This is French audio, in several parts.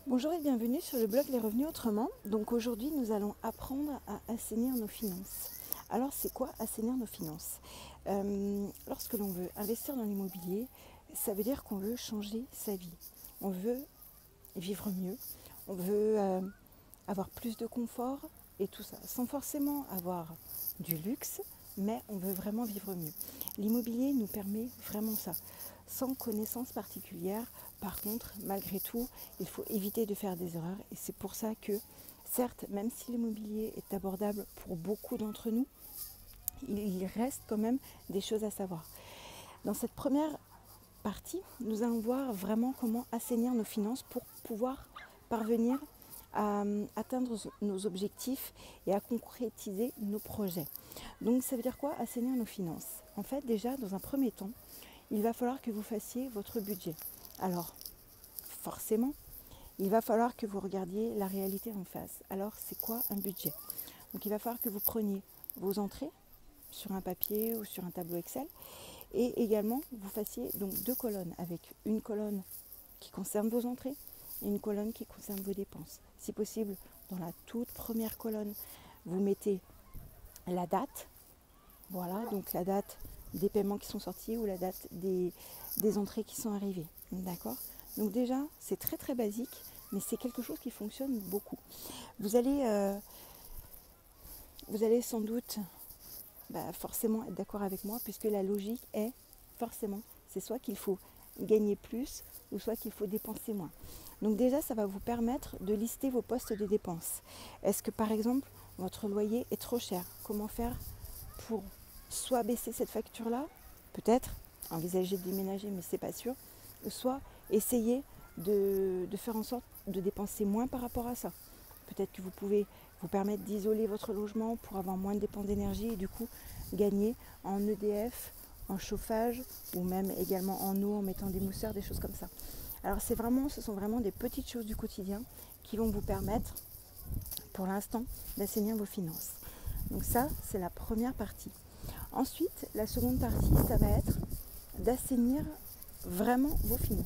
Bonjour et bienvenue sur le blog Les Revenus Autrement. Donc aujourd'hui nous allons apprendre à assainir nos finances. Alors c'est quoi assainir nos finances? Lorsque l'on veut investir dans l'immobilier, ça veut dire qu'on veut changer sa vie. On veut vivre mieux, on veut avoir plus de confort et tout ça, sans forcément avoir du luxe, mais on veut vraiment vivre mieux. L'immobilier nous permet vraiment ça, sans connaissance particulière. Par contre, malgré tout, il faut éviter de faire des erreurs et c'est pour ça que, certes, même si l'immobilier est abordable pour beaucoup d'entre nous, il reste quand même des choses à savoir. Dans cette première partie, nous allons voir vraiment comment assainir nos finances pour pouvoir parvenir à atteindre nos objectifs et à concrétiser nos projets. Donc ça veut dire quoi, assainir nos finances? En fait, déjà, dans un premier temps, il va falloir que vous fassiez votre budget. Alors, forcément, il va falloir que vous regardiez la réalité en face. Alors, c'est quoi un budget? Donc, il va falloir que vous preniez vos entrées sur un papier ou sur un tableau Excel et également vous fassiez donc deux colonnes avec une colonne qui concerne vos entrées et une colonne qui concerne vos dépenses. Si possible, dans la toute première colonne, vous mettez la date, voilà, donc la date des paiements qui sont sortis ou la date des entrées qui sont arrivées, d'accord? Donc déjà, c'est très très basique, mais c'est quelque chose qui fonctionne beaucoup. Vous allez sans doute forcément être d'accord avec moi, puisque la logique est forcément, c'est soit qu'il faut gagner plus ou soit qu'il faut dépenser moins. Donc déjà, ça va vous permettre de lister vos postes de dépenses. Est-ce que par exemple, votre loyer est trop cher? Comment faire pour soit baisser cette facture-là, peut-être, envisager de déménager, mais c'est pas sûr, soit essayer de faire en sorte de dépenser moins par rapport à ça. Peut-être que vous pouvez vous permettre d'isoler votre logement pour avoir moins de dépenses d'énergie et du coup gagner en EDF, en chauffage ou même également en eau en mettant des mousseurs, des choses comme ça. Alors ce sont vraiment des petites choses du quotidien qui vont vous permettre pour l'instant d'assainir vos finances. Donc ça, c'est la première partie. Ensuite, la seconde partie, ça va être d'assainir vraiment vos finances.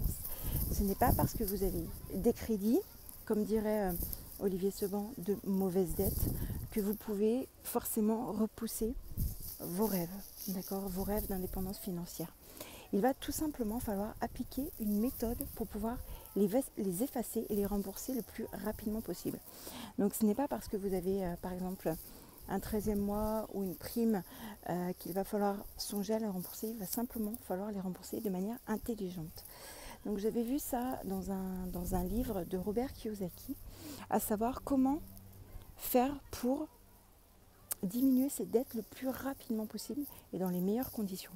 Ce n'est pas parce que vous avez des crédits, comme dirait Olivier Seban, de mauvaises dettes, que vous pouvez forcément repousser vos rêves, d'accord, vos rêves d'indépendance financière. Il va tout simplement falloir appliquer une méthode pour pouvoir les effacer et les rembourser le plus rapidement possible. Donc ce n'est pas parce que vous avez par exemple un 13e mois ou une prime qu'il va falloir songer à les rembourser, il va simplement falloir les rembourser de manière intelligente. Donc j'avais vu ça dans un livre de Robert Kiyosaki, à savoir comment faire pour diminuer ses dettes le plus rapidement possible et dans les meilleures conditions.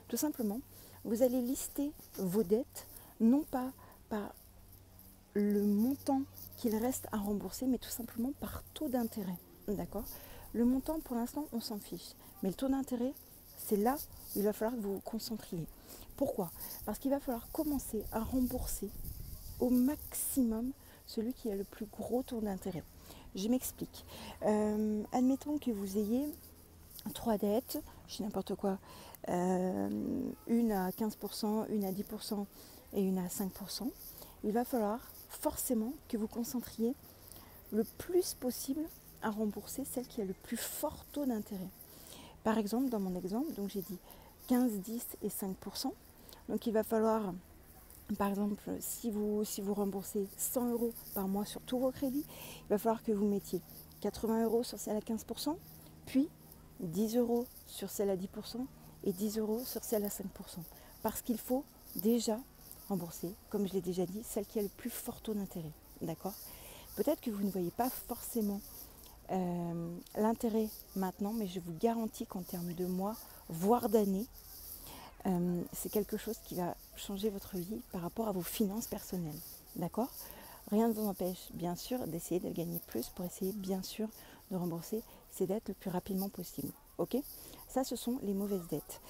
Tout simplement, vous allez lister vos dettes, non pas par le montant qu'il reste à rembourser, mais tout simplement par taux d'intérêt. D'accord? Le montant, pour l'instant, on s'en fiche. Mais le taux d'intérêt, c'est là où il va falloir que vous vous concentriez. Pourquoi? Parce qu'il va falloir commencer à rembourser au maximum celui qui a le plus gros taux d'intérêt. Je m'explique. Admettons que vous ayez 3 dettes, je dis n'importe quoi, une à 15%, une à 10% et une à 5%. Il va falloir forcément que vous concentriez le plus possible à rembourser celle qui a le plus fort taux d'intérêt. Par exemple, dans mon exemple, donc j'ai dit 15, 10 et 5%. Donc il va falloir, par exemple, si vous remboursez 100 euros par mois sur tous vos crédits, il va falloir que vous mettiez 80 euros sur celle à 15%, puis 10 euros sur celle à 10% et 10 euros sur celle à 5%. Parce qu'il faut déjà rembourser, comme je l'ai déjà dit, celle qui a le plus fort taux d'intérêt. D'accord ? Peut-être que vous ne voyez pas forcément l'intérêt maintenant, mais je vous garantis qu'en termes de mois, voire d'années, c'est quelque chose qui va changer votre vie par rapport à vos finances personnelles. D'accord ? Rien ne vous empêche, bien sûr, d'essayer de gagner plus pour essayer, bien sûr, de rembourser ces dettes le plus rapidement possible. Ok ? Ça, ce sont les mauvaises dettes.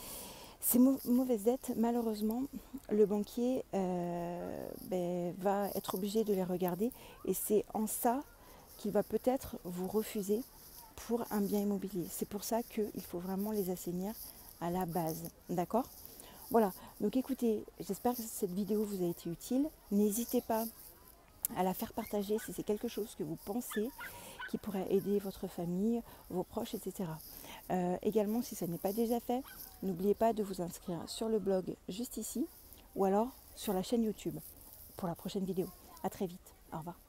Ces mauvaises dettes, malheureusement, le banquier va être obligé de les regarder et c'est en ça qu'il va peut-être vous refuser pour un bien immobilier. C'est pour ça qu'il faut vraiment les assainir à la base. D'accord ? Voilà, donc écoutez, j'espère que cette vidéo vous a été utile. N'hésitez pas à la faire partager si c'est quelque chose que vous pensez qui pourrait aider votre famille, vos proches, etc. Également, si ça n'est pas déjà fait, n'oubliez pas de vous inscrire sur le blog juste ici ou alors sur la chaîne YouTube pour la prochaine vidéo. À très vite. Au revoir.